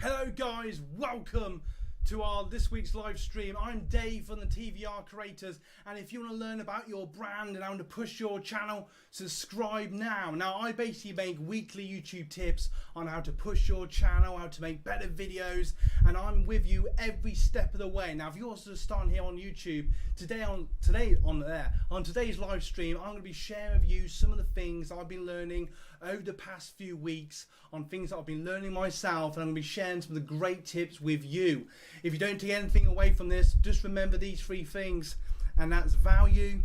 Hello guys, welcome to our this week's live stream. I'm Dave from the TVR Creators, and if you want to learn about your brand and how to push your channel, subscribe now. Now I basically make weekly YouTube tips on how to push your channel, how to make better videos, and I'm with you every step of the way. Now if you're also starting here on YouTube, on today's live stream, I'm going to be sharing with you some of the things I've been learning over the past few weeks on things that I've been learning myself, and I'm going to be sharing some of the great tips with you. If you don't take anything away from this, just remember these three things, and that's value,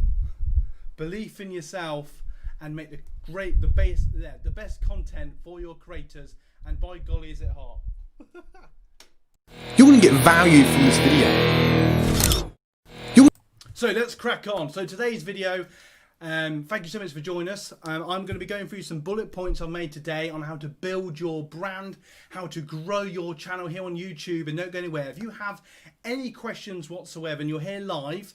belief in yourself, and make the best content for your creators. And by golly, is it hot. You're going to get value from this video. So let's crack on. So today's video, thank you so much for joining us. I'm going to be going through some bullet points I've made today on how to build your brand, how to grow your channel here on YouTube, and don't go anywhere. If you have any questions whatsoever and you're here live,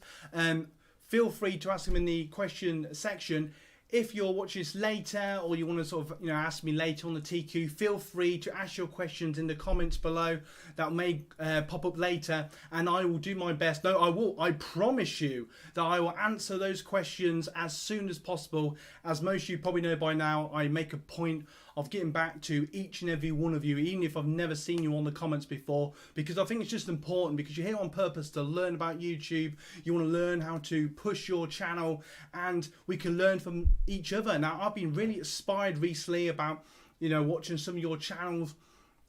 feel free to ask them in the question section. If you're watching this later, or you want to sort of ask me later on the TQ, feel free to ask your questions in the comments below. That may pop up later, and I will do my best. No, I promise you that I will answer those questions as soon as possible. As most of you probably know by now, I make a point of getting back to each and every one of you, even if I've never seen you on the comments before, because I think it's just important, because you're here on purpose to learn about YouTube. You want to learn how to push your channel, and we can learn from each other. Now, I've been really inspired recently about, watching some of your channels,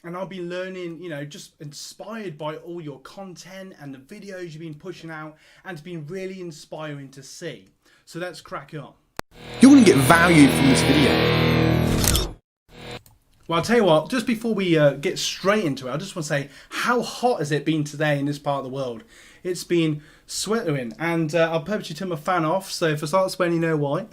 and I've been learning, just inspired by all your content and the videos you've been pushing out, and it's been really inspiring to see. So let's crack on. You're going to get value from this video. Well, I'll tell you what, just before we get straight into it, I just want to say, how hot has it been today in this part of the world? It's been sweltering, and I'll purposely turn my fan off, so if I start sweating, you know why.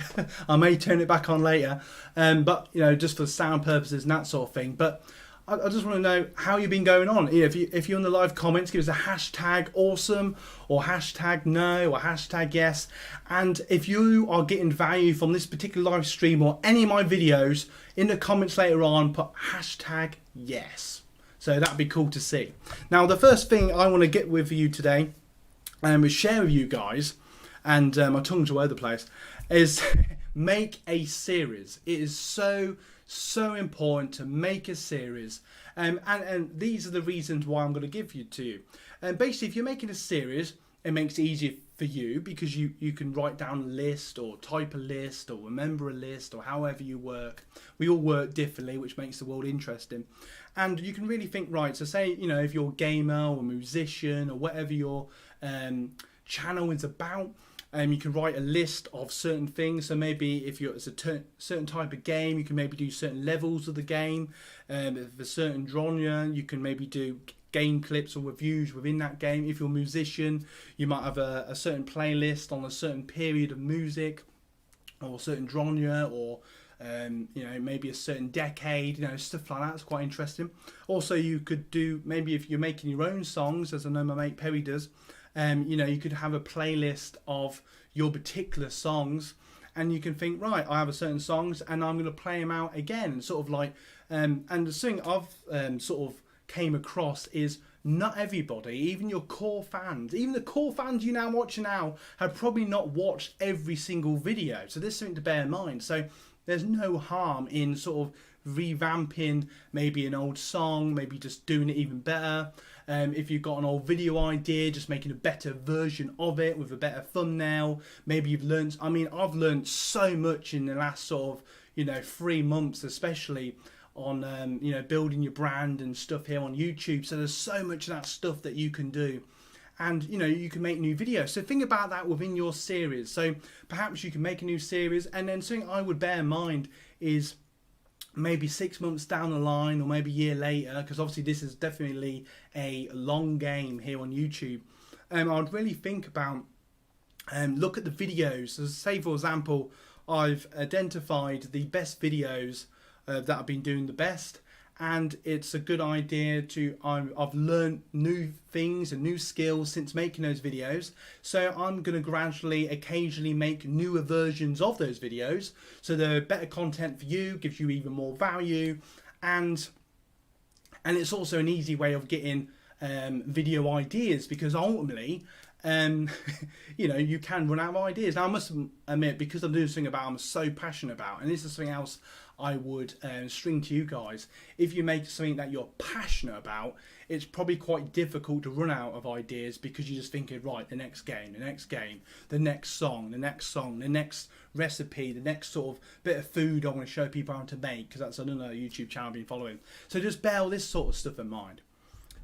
I may turn it back on later, but, just for sound purposes and that sort of thing. But I just want to know how you've been going on. If you're in the live comments, give us a hashtag awesome, or hashtag no, or hashtag yes. And if you are getting value from this particular live stream or any of my videos, in the comments later on, put hashtag yes. So that'd be cool to see. Now, the first thing I want to get with you today, and share with you guys, and my tongue's all over the place, is make a series. It is so important to make a series, and these are the reasons why I'm going to give you to you. And basically, if you're making a series, it makes it easier for you, because you can write down a list, or type a list, or remember a list, or however you work. We all work differently, which makes the world interesting. And you can really think, right, so say, if you're a gamer or a musician or whatever your channel is about, you can write a list of certain things. So maybe if it's a certain type of game, you can maybe do certain levels of the game. If a certain genre, you can maybe do game clips or reviews within that game. If you're a musician, you might have a certain playlist on a certain period of music, or a certain genre, or maybe a certain decade, stuff like that. It's quite interesting. Also, you could do, maybe if you're making your own songs, as I know my mate Perry does, you could have a playlist of your particular songs, and you can think, right, I have a certain songs, and I'm going to play them out again, and sort of like, and the thing I've sort of came across is, not everybody, even your core fans, even the core fans you now watch now, have probably not watched every single video. So there's something to bear in mind. So there's no harm in sort of revamping maybe an old song, maybe just doing it even better. If you've got an old video idea, just making a better version of it with a better thumbnail. Maybe you've learned, I've learned so much in the last sort of 3 months, especially on building your brand and stuff here on YouTube. So there's so much of that stuff that you can do, and you can make new videos. So think about that within your series. So perhaps you can make a new series, and then something I would bear in mind is maybe 6 months down the line, or maybe a year later, because obviously this is definitely a long game here on YouTube. I'd really think about look at the videos. So say, for example, I've identified the best videos that I've been doing the best, and it's a good idea to, I've learned new things and new skills since making those videos, so I'm going to gradually occasionally make newer versions of those videos, so they're better content for you, gives you even more value, and And it's also an easy way of getting video ideas, because ultimately, you know, you can run out of ideas. Now, I must admit, because I'm doing something about I'm so passionate about, and this is something else I would string to you guys. If you make something that you're passionate about, it's probably quite difficult to run out of ideas, because you're just thinking, right, the next game, the next game, the next song, the next song, the next recipe, the next sort of bit of food I want to show people how to make, because that's another YouTube channel I've been following. So just bear all this sort of stuff in mind.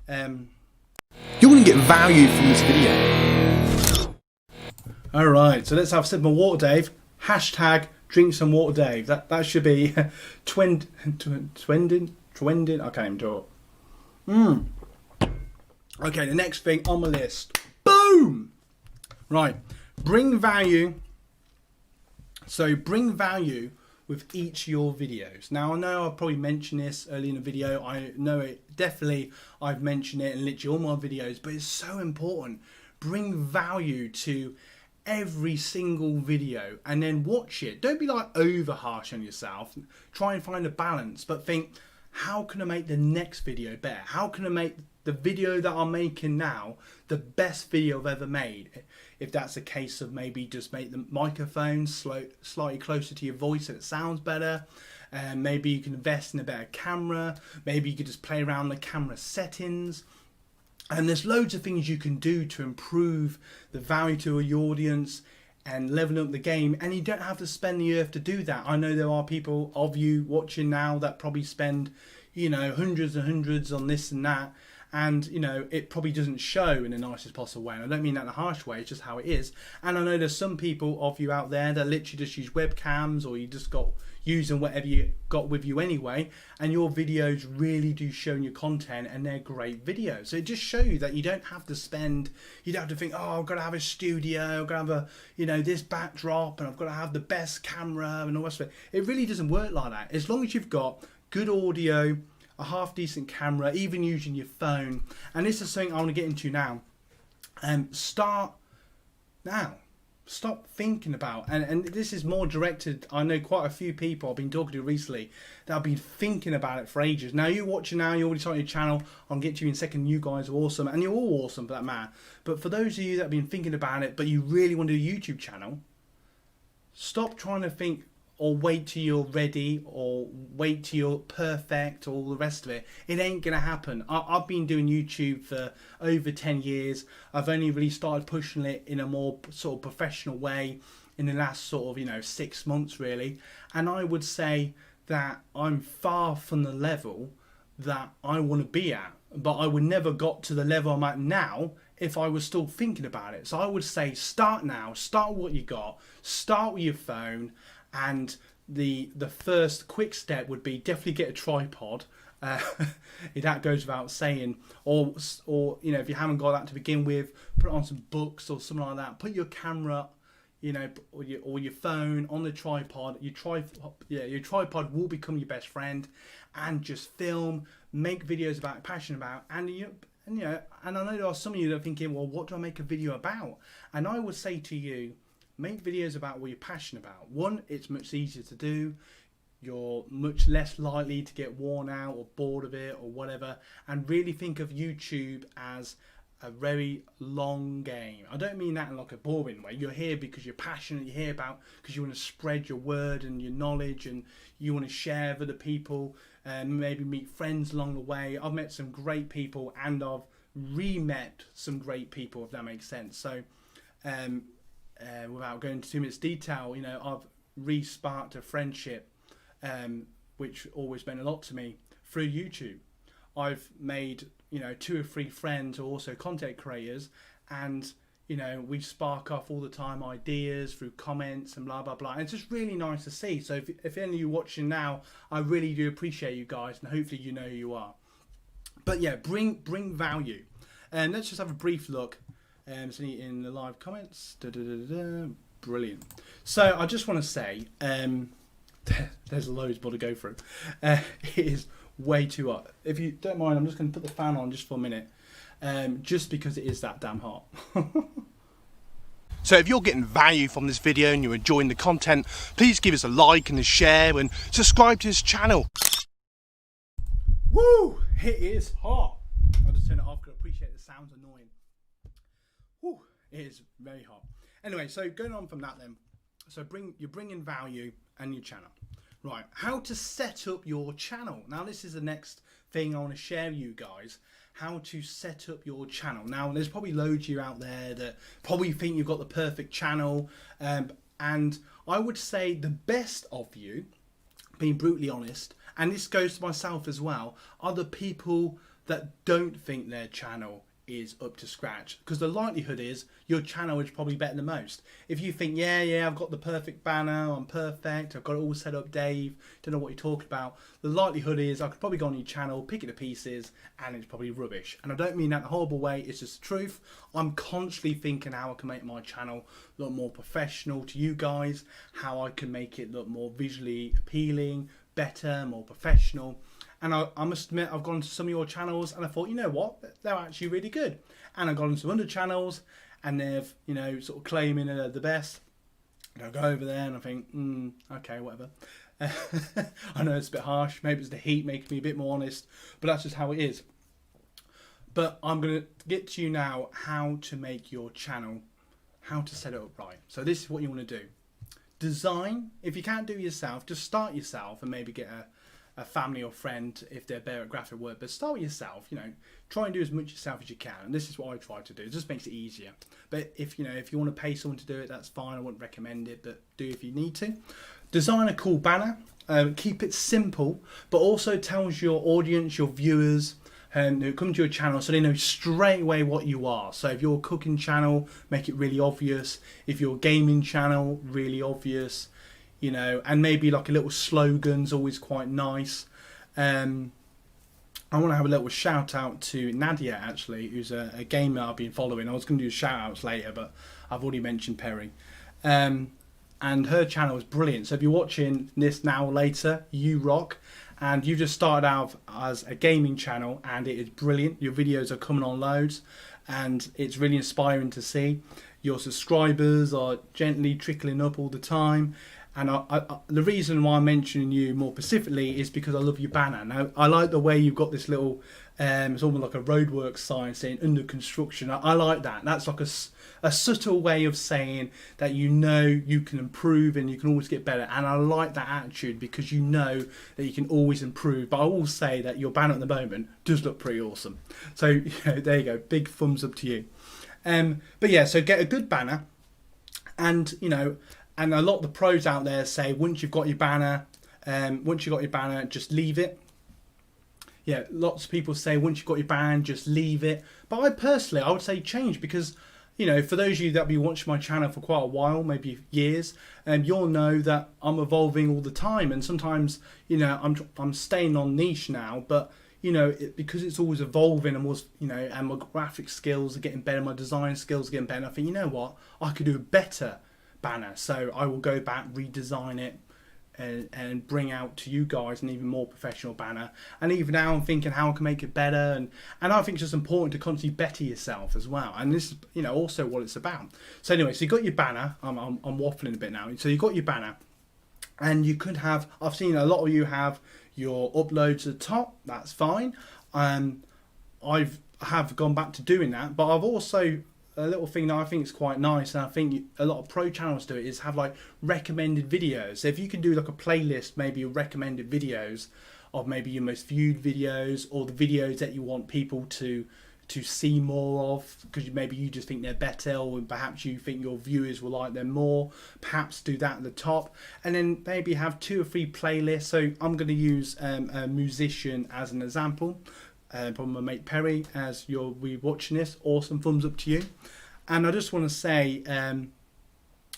You're going to get value from this video. Alright, so let's have a sip of water, Dave. Hashtag drink some water, Dave. That should be trending. I can't even talk. Okay, the next thing on my list. Boom! Right, bring value. So bring value with each of your videos. Now, I know I've probably mentioned this early in the video. I know it definitely, I've mentioned it in literally all my videos, but it's so important. Bring value to every single video and then watch it. Don't be like over harsh on yourself. Try and find a balance, but think, how can I make the next video better? How can I make the video that I'm making now the best video I've ever made? If that's a case of maybe just make the microphone slightly closer to your voice so it sounds better. Maybe you can invest in a better camera. Maybe you could just play around the camera settings. And there's loads of things you can do to improve the value to your audience and level up the game, and you don't have to spend the earth to do that. I know there are people of you watching now that probably spend, you know, hundreds and hundreds on this and that, and you know, it probably doesn't show in the nicest possible way. And I don't mean that in a harsh way, it's just how it is. And I know there's some people of you out there that literally just use webcams, or you just got using whatever you got with you anyway, and your videos really do show your content, and they're great videos. So it just shows you that you don't have to spend, you don't have to think, oh, I've got to have a studio, I've got to have a, you know, this backdrop, and I've got to have the best camera and all the rest of it. It really doesn't work like that. As long as you've got good audio, a half decent camera, even using your phone. And this is something I want to get into now. Start now. Stop thinking about, and this is more directed, I know quite a few people I've been talking to recently that have been thinking about it for ages. Now you're watching now, you're already starting your channel, I'll get to you in a second. You guys are awesome, and you're all awesome for that matter. But for those of you that have been thinking about it, but you really want to do a YouTube channel, stop trying to think or wait till you're ready or wait till you're perfect or all the rest of it. It ain't gonna happen. I've been doing YouTube for over 10 years. I've only really started pushing it in a more sort of professional way in the last sort of, you know, 6 months really. And I would say that I'm far from the level that I want to be at, but I would never got to the level I'm at now if I was still thinking about it. So I would say start now, start with what you got, start with your phone. And the first quick step would be definitely get a tripod. That goes without saying. Or you know, if you haven't got that to begin with, put it on some books or something like that. Put your camera, you know, or your phone on the tripod. Your tripod will become your best friend, and just film, make videos about, passionate about, and I know there are some of you that are thinking, well, what do I make a video about? And I would say to you, make videos about what you're passionate about. One, it's much easier to do. You're much less likely to get worn out or bored of it or whatever. And really think of YouTube as a very long game. I don't mean that in like a boring way. You're here because you're passionate. You're here because you want to spread your word and your knowledge, and you want to share with other people and maybe meet friends along the way. I've met some great people, and I've re-met some great people, if that makes sense. So without going into too much detail, you know, I've re-sparked a friendship, which always meant a lot to me through YouTube. I've made, you know, 2 or 3 friends who are also content creators, and you know, we spark off all the time ideas through comments and blah blah blah. And it's just really nice to see. So if any of you watching now, I really do appreciate you guys, and hopefully you know who you are. But yeah, bring value. And let's just have a brief look. So in the live comments, brilliant. So I just want to say, there's loads more to go through. It is way too hot. If you don't mind, I'm just going to put the fan on just for a minute, just because it is that damn hot. So if you're getting value from this video and you're enjoying the content, please give us a like and a share and subscribe to this channel. Woo! It is hot. I'll just turn it off because I appreciate the sound's annoying. Woo! It is very hot. Anyway, so going on from that then. So you're bringing value and your channel. Right, how to set up your channel. Now this is the next thing I want to share with you guys. How to set up your channel. Now there's probably loads of you out there that probably think you've got the perfect channel. And I would say the best of you, being brutally honest, and this goes to myself as well, are the people that don't think their channel is up to scratch, because the likelihood is your channel is probably better than most. If you think, yeah, I've got the perfect banner, I'm perfect, I've got it all set up, Dave, don't know what you're talking about, the likelihood is I could probably go on your channel, pick it to pieces, and it's probably rubbish. And I don't mean that in a horrible way, it's just the truth. I'm constantly thinking how I can make my channel look more professional to you guys, how I can make it look more visually appealing, better, more professional. And I must admit, I've gone to some of your channels and I thought, you know what, they're actually really good. And I've gone to other channels and they've, you know, sort of claiming they're the best. And I go over there and I think, okay, whatever. I know it's a bit harsh. Maybe it's the heat making me a bit more honest, but that's just how it is. But I'm going to get to you now how to make your channel, how to set it up right. So this is what you want to do. Design. If you can't do it yourself, just start yourself and maybe get a family or friend if they're better at graphic work, but start with yourself. You know, try and do as much yourself as you can, and this is what I try to do. It just makes it easier. But if you want to pay someone to do it, that's fine. I wouldn't recommend it, but do if you need to. Design a cool banner. Keep it simple, but also tells your audience, your viewers, who come to your channel, so they know straight away what you are. So if you're a cooking channel, make it really obvious. If you're a gaming channel, really obvious. You know, and maybe like a little slogan's always quite nice. I want to have a little shout out to Nadia, actually, who's a gamer I've been following. I was going to do shout outs later, but I've already mentioned Perry. And her channel is brilliant. So if you're watching this now or later, you rock. And you just started out as a gaming channel and it is brilliant. Your videos are coming on loads and it's really inspiring to see. Your subscribers are gently trickling up all the time. And the reason why I'm mentioning you more specifically is because I love your banner. Now, I like the way you've got this little, it's almost like a roadworks sign saying under construction. I like that. That's like a subtle way of saying that you know you can improve and you can always get better. And I like that attitude because you know that you can always improve. But I will say that your banner at the moment does look pretty awesome. So there you go. Big thumbs up to you. But yeah, so get a good banner and, and a lot of the pros out there say once you've got your banner, just leave it. Yeah, lots of people say once you've got your banner, just leave it. But I would say change because, for those of you that have been watching my channel for quite a while, maybe years, you'll know that I'm evolving all the time. And sometimes, I'm staying on niche now, but because it's always evolving and and my graphic skills are getting better, my design skills are getting better. I think, you know what, I could do a better banner, so I will go back, redesign it, and bring out to you guys an even more professional banner. And even now I'm thinking how I can make it better, and I think it's just important to constantly better yourself as well. And this is also what it's about. So anyway, so you got your banner. I'm waffling a bit now. So you got your banner, and you could have. I've seen a lot of you have your uploads at the top. That's fine. I've gone back to doing that, but I've also a little thing that I think is quite nice, and I think a lot of pro channels do it, is have like recommended videos. So if you can do like a playlist, maybe recommended videos of maybe your most viewed videos or the videos that you want people to see more of, because maybe you just think they're better, or perhaps you think your viewers will like them more, perhaps do that at the top, and then maybe have 2 or 3 playlists. So I'm going to use a musician as an example. Probably my mate Perry, as you're watching this. Awesome, thumbs up to you. And I just want to say, 2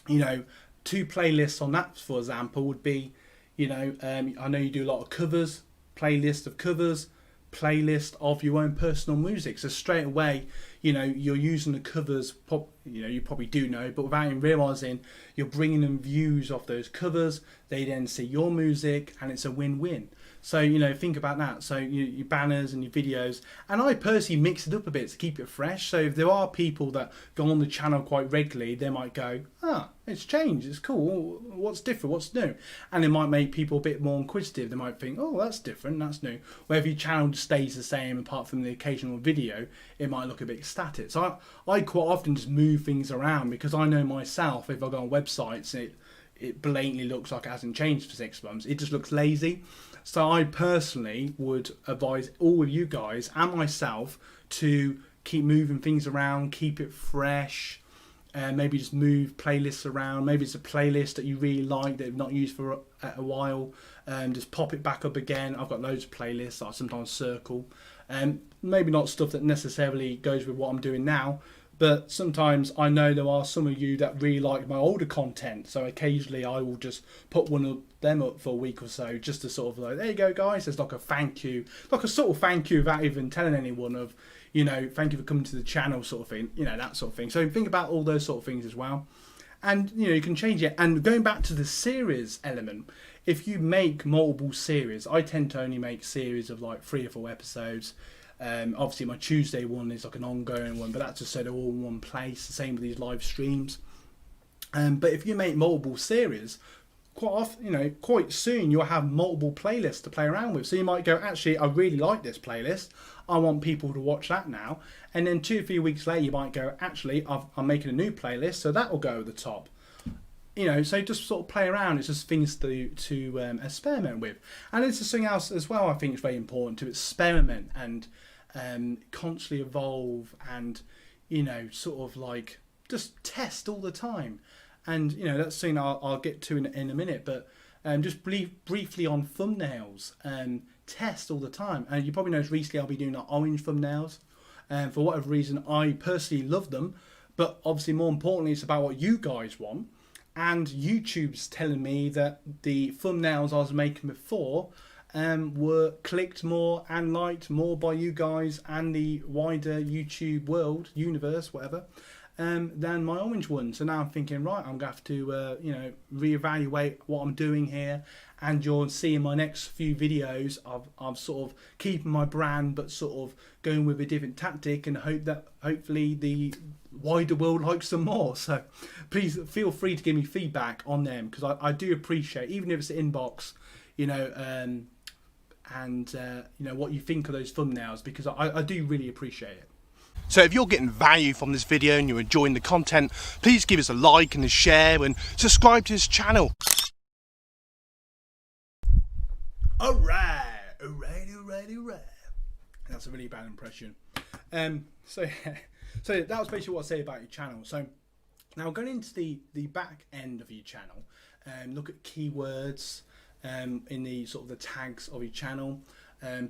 playlists on that, for example, would be, I know you do a lot of covers, playlist of covers, playlist of your own personal music. So straight away, you're using the covers, you probably do know, but without even realising, you're bringing them views of those covers. They then see your music, and it's a win-win. So, you know, think about that. So your banners and your videos. And I personally mix it up a bit to keep it fresh. So if there are people that go on the channel quite regularly, they might go, it's changed, it's cool, what's different, what's new? And it might make people a bit more inquisitive. They might think, oh, that's different, that's new. Where if your channel stays the same, apart from the occasional video, it might look a bit static. So I quite often just move things around, because I know myself, if I go on websites, it blatantly looks like it hasn't changed for 6 months. It just looks lazy. So I personally would advise all of you guys and myself to keep moving things around, keep it fresh, and maybe just move playlists around. Maybe it's a playlist that you really like that you've not used for a while, just pop it back up again. I've got loads of playlists that I sometimes circle, maybe not stuff that necessarily goes with what I'm doing now, but sometimes I know there are some of you that really like my older content, so occasionally I will just put one of them up for a week or so, just to sort of like, there you go guys, there's like a thank you, like a sort of thank you without even telling anyone of, you know, thank you for coming to the channel sort of thing, you know, that sort of thing. So think about all those sort of things as well. And, you know, you can change it. And going back to the series element, if you make multiple series, I tend to only make series of like 3 or 4 episodes. Obviously my Tuesday one is like an ongoing one, but that's just so they're all in one place. The same with these live streams. But if you make multiple series, quite often, you know, quite soon you'll have multiple playlists to play around with. So you might go, actually, I really like this playlist, I want people to watch that now. And then 2 or 3 weeks later you might go, actually, I'm making a new playlist, so that will go at the top. You know, so just sort of play around. It's just things to experiment with. And it's something else as well I think is very important, to experiment and constantly evolve, and, you know, sort of like just test all the time. And, you know, that's something I'll get to in a minute, but just briefly on thumbnails, test all the time. And you probably noticed recently I'll be doing like orange thumbnails, and for whatever reason I personally love them, but obviously more importantly it's about what you guys want. And YouTube's telling me that the thumbnails I was making before were clicked more and liked more by you guys and the wider YouTube world, universe, whatever, than my orange one. So now I'm thinking, right, I'm going to have to, you know, reevaluate what I'm doing here. And you'll see in my next few videos, I'm sort of keeping my brand, but sort of going with a different tactic, and hope that hopefully the wider world likes them more. So please feel free to give me feedback on them, because I do appreciate, even if it's an inbox, you know, you know, what you think of those thumbnails, because I do really appreciate it. So if you're getting value from this video and you're enjoying the content, please give us a like and a share and subscribe to this channel. Alright. That's a really bad impression. So that was basically what I say about your channel. So now going into the back end of your channel, look at keywords in the sort of the tags of your channel,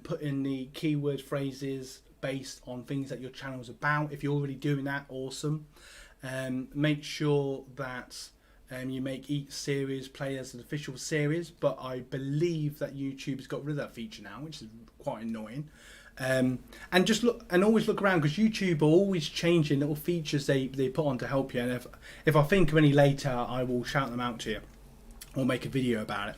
put in the keyword phrases based on things that your channel is about. If you're already doing that, awesome. Make sure that you make each series play as an official series, but I believe that YouTube has got rid of that feature now, which is quite annoying. And just look, and always look around, because YouTube are always changing little features they put on to help you. And if I think of any later, I will shout them out to you or make a video about it.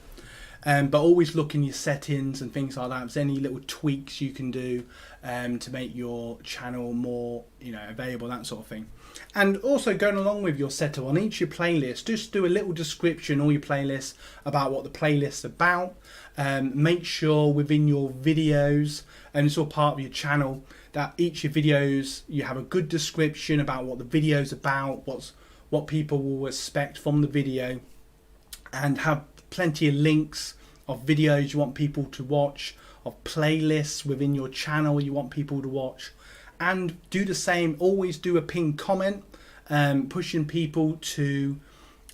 But always look in your settings and things like that. If there's any little tweaks you can do to make your channel more, you know, available, that sort of thing. And also, going along with your setup, on each of your playlists, just do a little description, all your playlists, about what the playlist's about. Make sure within your videos, and it's all part of your channel, that each of your videos you have a good description about what the video's about, what people will expect from the video, and have plenty of links of videos you want people to watch, of playlists within your channel you want people to watch. And do the same, always do a pinned comment, pushing people to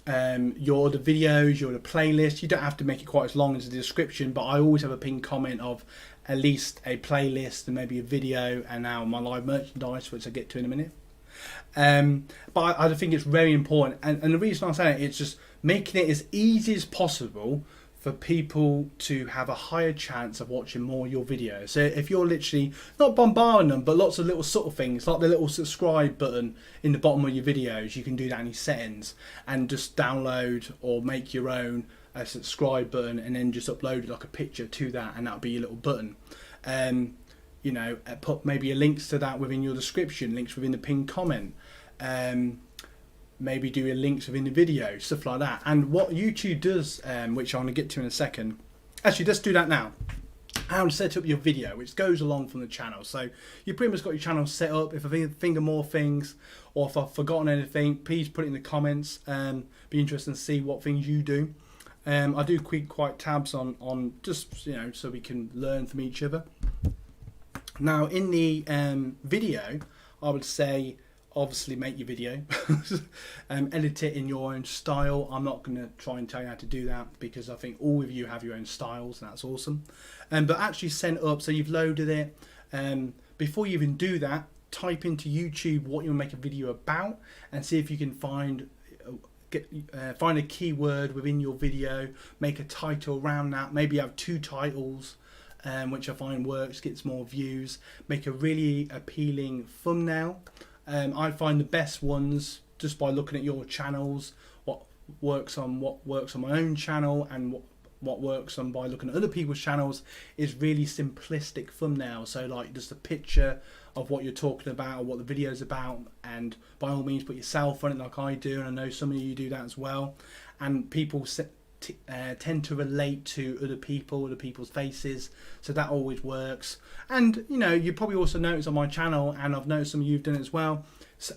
your other videos, your other playlists. You don't have to make it quite as long as the description, but I always have a pinned comment of at least a playlist and maybe a video, and now my live merchandise, which I'll get to in a minute. But I think it's very important, and the reason I'm saying it, it's just making it as easy as possible for people to have a higher chance of watching more of your videos. So if you're literally not bombarding them, but lots of little subtle things, like the little subscribe button in the bottom of your videos, you can do that in your settings and just download or make your own a subscribe button and then just upload like a picture to that, and that'll be your little button. You know, put maybe a links to that within your description, links within the pinned comment. Maybe do your links within the video, stuff like that. And what YouTube does, which I'm going to get to in a second, actually let's do that now. How to set up your video, which goes along from the channel. So you pretty much got your channel set up. If I think of more things, or if I've forgotten anything, please put it in the comments. Be interested to see what things you do. I do quite tabs on just, you know, so we can learn from each other. Now in the video, I would say obviously make your video, edit it in your own style. I'm not going to try and tell you how to do that because I think all of you have your own styles, and that's awesome. But actually set it up so you've loaded it. Before you even do that, type into YouTube what you'll make a video about and see if you can find a keyword within your video, make a title around that. Maybe have 2 titles, which I find works, gets more views. Make a really appealing thumbnail. I find the best ones just by looking at your channels, what works on my own channel, and what works on by looking at other people's channels, is really simplistic thumbnails. So like just a picture of what you're talking about or what the video is about, and by all means put yourself on it like I do, and I know some of you do that as well. And people tend to relate to other people's faces, so that always works. And you know, you probably also notice on my channel, and I've noticed some of you've done it as well,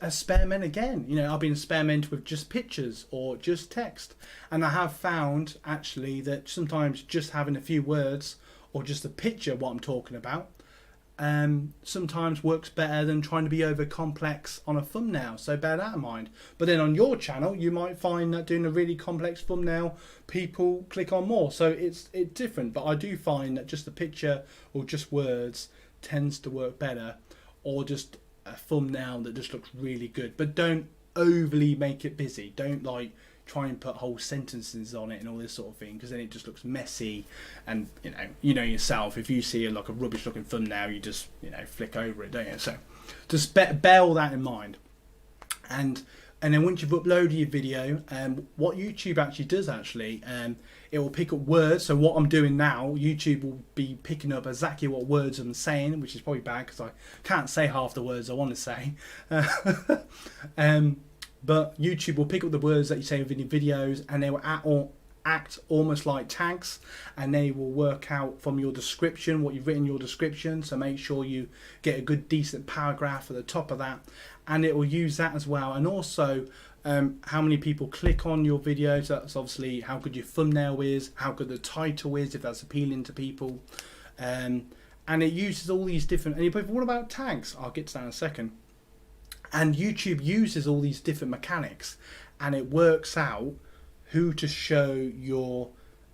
experiment again. You know, I've been experimenting with just pictures or just text, and I have found actually that sometimes just having a few words or just a picture of what I'm talking about sometimes works better than trying to be over complex on a thumbnail, so bear that in mind. But then on your channel you might find that doing a really complex thumbnail people click on more, so it's different. But I do find that just a picture or just words tends to work better, or just a thumbnail that just looks really good. But don't overly make it busy. Don't like try and put whole sentences on it and all this sort of thing, because then it just looks messy. And you know yourself, if you see like a rubbish looking thumbnail, you just flick over it, don't you? So just bear all that in mind. And then once you've uploaded your video, what YouTube actually does, it will pick up words. So what I'm doing now, YouTube will be picking up exactly what words I'm saying, which is probably bad because I can't say half the words I want to say. But YouTube will pick up the words that you say within your videos, and they will act almost like tags, and they will work out from your description what you've written in your description. So make sure you get a good decent paragraph at the top of that, and it will use that as well. And also how many people click on your videos. That's obviously how good your thumbnail is, how good the title is, if that's appealing to people. And it uses all these different, and you're probably, what about tags? I'll get to that in a second. And YouTube uses all these different mechanics, and it works out who to show your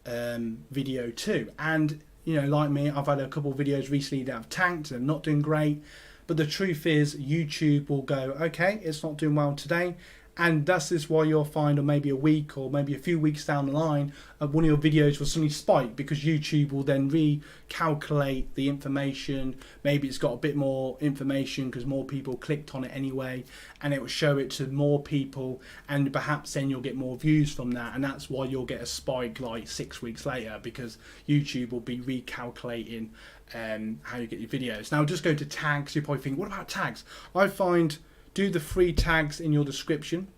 video to. And like me, I've had a couple of videos recently that have tanked and not doing great. But the truth is, YouTube will go, okay, it's not doing well today. And that's just why you'll find, or maybe a week or maybe a few weeks down the line, one of your videos will suddenly spike, because YouTube will then recalculate the information. Maybe it's got a bit more information because more people clicked on it anyway, and it will show it to more people, and perhaps then you'll get more views from that. And that's why you'll get a spike like 6 weeks later, because YouTube will be recalculating how you get your videos. Now just go to tags. You probably think, what about tags? I find, do the free tags in your description,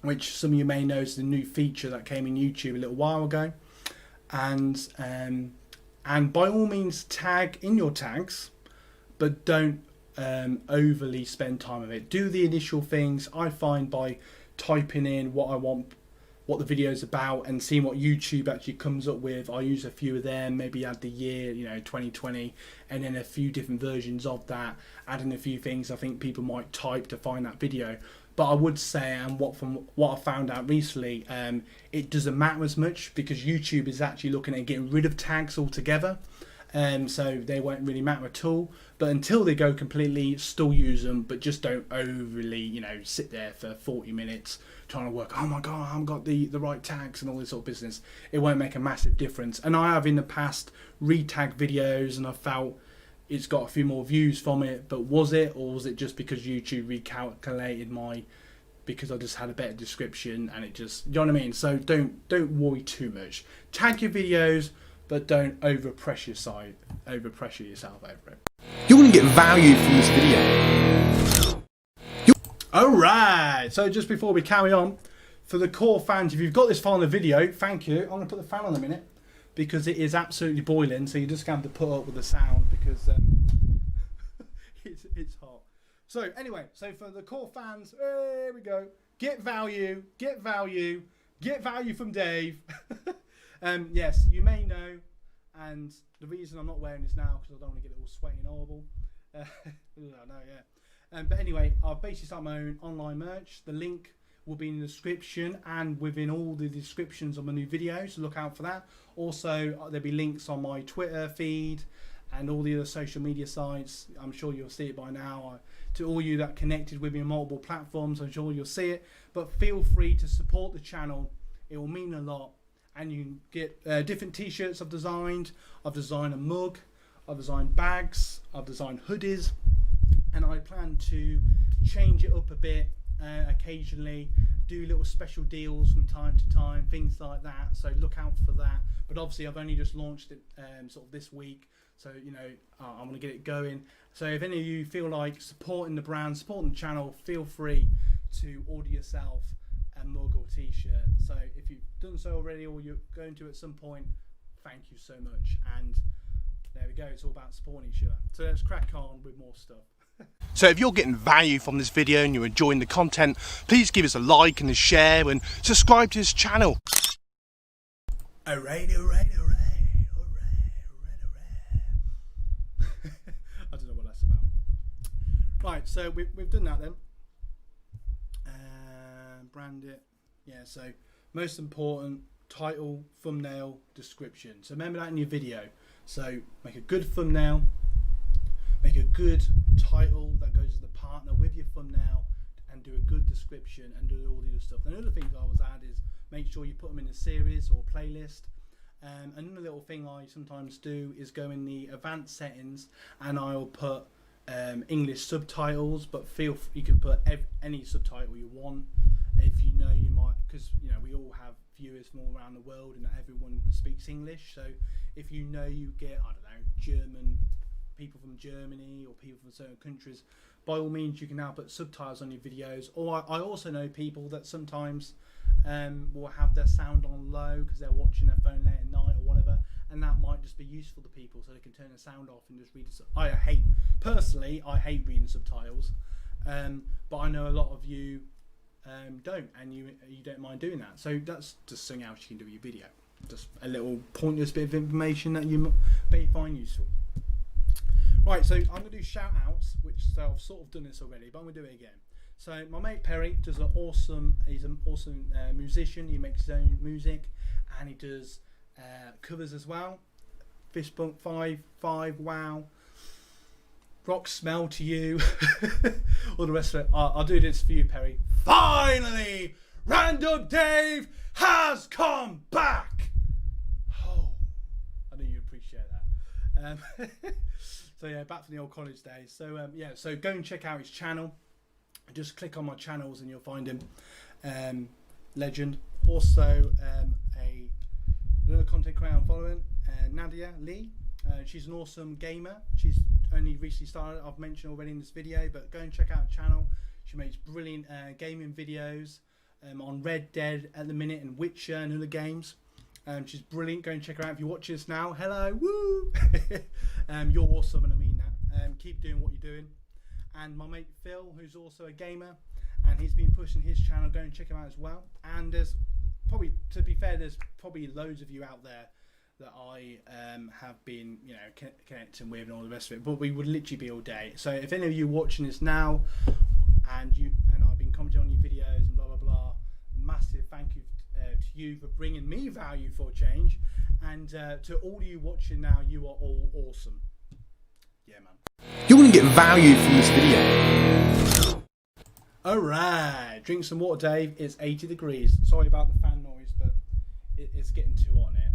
which some of you may know is the new feature that came in YouTube a little while ago. And by all means tag in your tags, but don't overly spend time on it. Do the initial things. I find by typing in what I want, what the video is about, and seeing what YouTube actually comes up with. I use a few of them, maybe add the year, 2020, and then a few different versions of that, adding a few things I think people might type to find that video. But I would say, and from what I found out recently, it doesn't matter as much, because YouTube is actually looking at getting rid of tags altogether. So they won't really matter at all. But until they go completely, still use them, but just don't overly, sit there for 40 minutes trying to work, oh my god, I haven't got the right tags and all this sort of business. It won't make a massive difference. And I have in the past re-tagged videos, and I felt it's got a few more views from it, but was it, or was it just because YouTube recalculated because I just had a better description and it just, you know what I mean? So don't worry too much. Tag your videos, but don't overpressure yourself over it. You're going to get value from this video. Alright, so just before we carry on, for the core fans, if you've got this far in the video, thank you. I'm going to put the fan on a minute because it is absolutely boiling, so you're just going to have to put up with the sound because it's hot. So anyway, so for the core fans, here we go. Get value from Dave. Yes, you may know, and the reason I'm not wearing this now because I don't want to get it all sweaty and horrible. But anyway, I've basically started my own online merch. The link will be in the description and within all the descriptions of my new videos, so look out for that. Also, there'll be links on my Twitter feed and all the other social media sites. I'm sure you'll see it by now. To all you that connected with me on multiple platforms, I'm sure you'll see it. But feel free to support the channel. It will mean a lot. And you can get different t-shirts I've designed. I've designed a mug. I've designed bags. I've designed hoodies. And I plan to change it up a bit occasionally, do little special deals from time to time, things like that. So look out for that. But obviously I've only just launched it sort of this week. So, you know, I'm going to get it going. So if any of you feel like supporting the brand, supporting the channel, feel free to order yourself a mug or t-shirt. So if you've done so already or you're going to at some point, thank you so much. And there we go. It's all about supporting each other. So let's crack on with more stuff. So if you're getting value from this video and you're enjoying the content, please give us a like and a share and subscribe to this channel. Alright. I don't know what that's about. Right, so we've done that then. Brand it. Yeah, so most important, title, thumbnail, description. So remember that in your video. So make a good thumbnail, make a good title that goes as the partner with your thumbnail, and do a good description and do all the other stuff. Another thing I was add is make sure you put them in a series or playlist. Another little thing I sometimes do is go in the advanced settings and I'll put English subtitles, but you can put any subtitle you want if you know you might, because you know we all have viewers from all around the world and not everyone speaks English. So if you know you get, I don't know, German people from Germany or people from certain countries, by all means you can now put subtitles on your videos. Or I also know people that sometimes will have their sound on low because they're watching their phone late at night or whatever, and that might just be useful to people so they can turn the sound off and just read it. I hate reading subtitles, but I know a lot of you don't, and you don't mind doing that. So that's just something else you can do with your video. Just a little pointless bit of information that you may find useful. Right, so I'm going to do shout outs, so I've sort of done this already, but I'm going to do it again. So my mate Perry he's an awesome musician. He makes his own music and he does covers as well. Fist bump 5, wow. Rock smell to you. All the rest of it. I'll do this for you, Perry. Finally, Random Dave has come back. Oh, I knew you'd appreciate that. So yeah, back from the old college days. So yeah, so go and check out his channel. Just click on my channels and you'll find him. Legend. Also, another content creator I'm following, Nadia Lee. She's an awesome gamer. She's only recently started. I've mentioned already in this video, but go and check out her channel. She makes brilliant gaming videos on Red Dead at the minute and Witcher and other games. She's brilliant. Go and check her out if you watch this now. Hello, woo! You're awesome, and I mean that. Keep doing what you're doing. And my mate Phil, who's also a gamer, and he's been pushing his channel. Go and check him out as well. And there's probably, to be fair, there's probably loads of you out there that I have been, you know, connecting with and all the rest of it. But we would literally be all day. So if any of you watching this now, and I've been commenting on your videos and blah blah blah, massive thank you to you for bringing me value for a change, and to all of you watching now, you are all awesome. Yeah, man. You're going to get value from this video. Alright, drink some water, Dave. It's 80 degrees. Sorry about the fan noise, but it's getting too hot in here.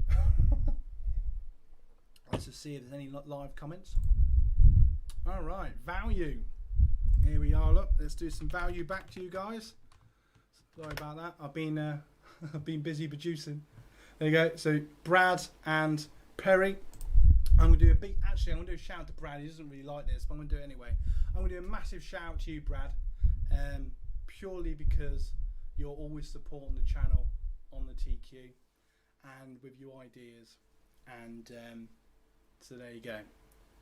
Let's just see if there's any live comments. Alright, value. Here we are, look. Let's do some value back to you guys. Sorry about that. I've been I've been busy producing. There you go. So Brad and Perry. I'm gonna do a big. Actually, I'm gonna do a shout out to Brad. He doesn't really like this, but I'm gonna do it anyway. I'm gonna do a massive shout out to you, Brad, purely because you're always supporting the channel on the TQ and with your ideas. And so there you go.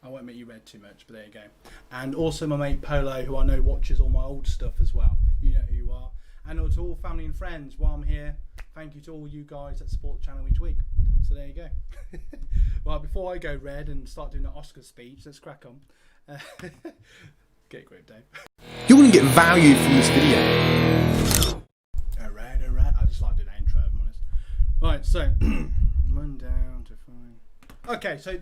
I won't make you read too much, but there you go. And also my mate Polo, who I know watches all my old stuff as well. You know who you are. And to all family and friends, while I'm here, thank you to all you guys that support the channel each week. So there you go. Well, before I go red and start doing the Oscar speech, let's crack on. Get a grip, Dave. You're going to get value from this video. Alright. I just like doing that intro, if I'm honest. Right, so run down to find. Okay, so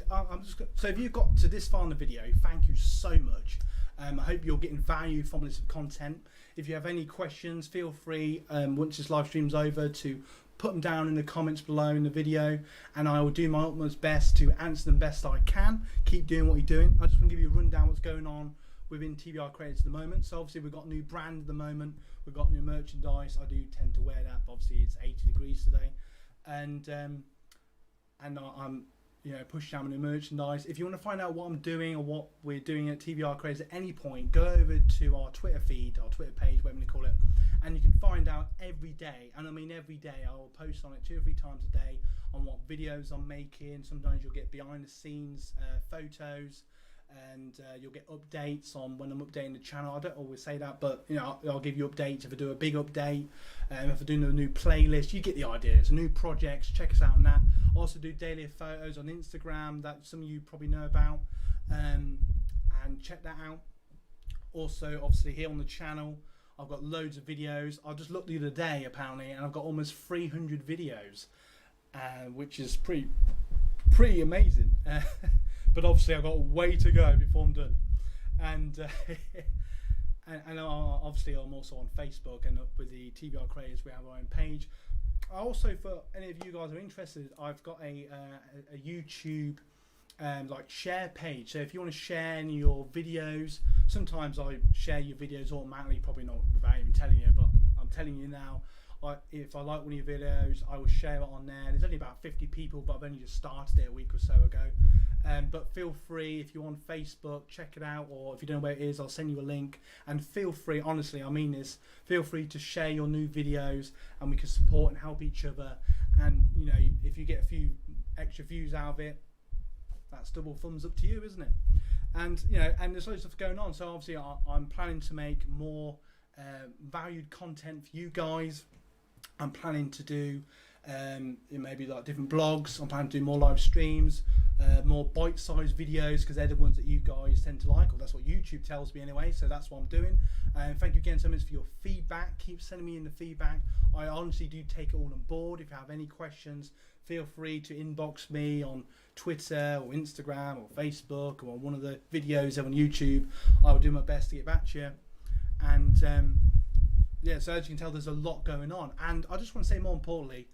so if you've got to this far in the video, thank you so much. I hope you're getting value from this content. If you have any questions, feel free once this live stream's over to put them down in the comments below in the video, and I will do my utmost best to answer them best I can. Keep doing what you're doing. I just want to give you a rundown what's going on within TBR Creators at the moment. So obviously we've got a new brand at the moment. We've got new merchandise. I do tend to wear that, but obviously it's 80 degrees today, and I'm pushing out my new merchandise. If you want to find out what I'm doing or what we're doing at TBR Creators at any point, go over to our Twitter feed, our Twitter page, whatever you call it, and you can find out every day, and I mean every day. I will post on it 2 or 3 times a day on what videos I'm making. Sometimes you'll get behind the scenes photos, and you'll get updates on when I'm updating the channel. I don't always say that, but I'll give you updates if I do a big update, if I'm doing a new playlist. You get the idea. So new projects, check us out on that. Also do daily photos on Instagram that some of you probably know about, and check that out. Also, obviously here on the channel, I've got loads of videos. I just looked the other day apparently, and I've got almost 300 videos, which is pretty amazing. But obviously I've got way to go before I'm done. And obviously I'm also on Facebook, and with the TBR Creators we have our own page. Also, for any of you guys who are interested, I've got a YouTube like share page. So if you want to share any of your videos, sometimes I share your videos automatically, probably not without even telling you, but I'm telling you now. If I like one of your videos, I will share it on there. There's only about 50 people, but I've only just started it a week or so ago. But feel free, if you're on Facebook, check it out, or if you don't know where it is, I'll send you a link. And feel free, honestly, I mean this, feel free to share your new videos, and we can support and help each other. And if you get a few extra views out of it, that's double thumbs up to you, isn't it? And and there's loads of stuff going on. So obviously I'm planning to make more valued content for you guys. I'm planning to do maybe like different blogs. I'm planning to do more live streams, more bite-sized videos, because they're the ones that you guys tend to like, or that's what YouTube tells me anyway. So that's what I'm doing. And thank you again so much for your feedback. Keep sending me in the feedback. I honestly do take it all on board. If you have any questions, feel free to inbox me on Twitter or Instagram or Facebook or on one of the videos on YouTube. I will do my best to get back to you. And yeah, so as you can tell, there's a lot going on. And I just want to say, more importantly,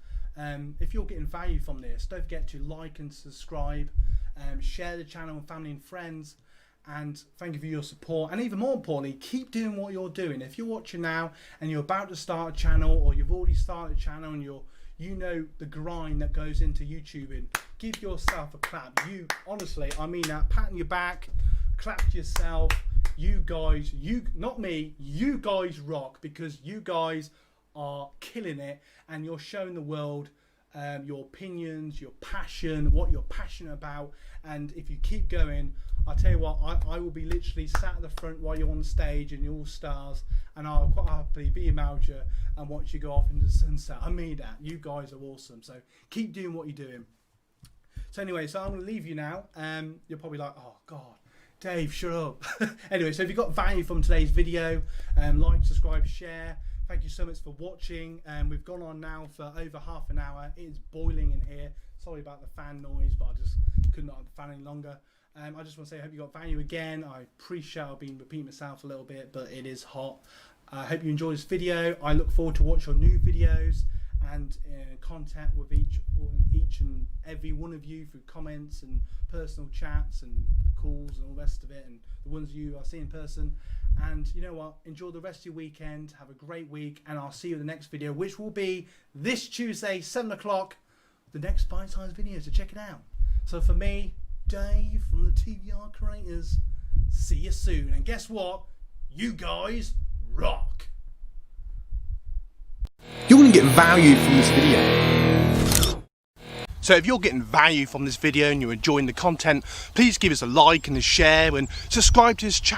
if you're getting value from this, don't forget to like and subscribe, share the channel with family and friends, and thank you for your support. And even more importantly, keep doing what you're doing. If you're watching now and you're about to start a channel, or you've already started a channel and you know the grind that goes into YouTubing, give yourself a clap. You honestly, I mean that, pat on your back, clap to yourself. You guys, not me, you guys rock, because you guys are killing it, and you're showing the world your opinions, your passion, what you're passionate about. And if you keep going, I'll tell you what, I will be literally sat at the front while you're on stage and you're all stars, and I'll quite happily be a manager and watch you go off into the sunset. I mean that. You guys are awesome. So keep doing what you're doing. So anyway, so I'm going to leave you now. You're probably like, oh God, Dave, shut up. Anyway, so if you got value from today's video, like, subscribe, share. Thank you so much for watching. We've gone on now for over half an hour. It is boiling in here. Sorry about the fan noise, but I just could not have the fan any longer. I just want to say I hope you got value again. I appreciate I've been repeating myself a little bit, but it is hot. I hope you enjoyed this video. I look forward to watch your new videos and contact with each and every one of you through comments and personal chats and calls and all the rest of it, and the ones you are seeing in person. And you know what? Enjoy the rest of your weekend. Have a great week, and I'll see you in the next video, which will be this Tuesday, 7 o'clock. The next bite-sized video, so check it out. So for me, Dave from the TVR Creators, see you soon. And guess what? You guys rock. You're going to get value from this video. So if you're getting value from this video and you're enjoying the content, please give us a like and a share and subscribe to this channel.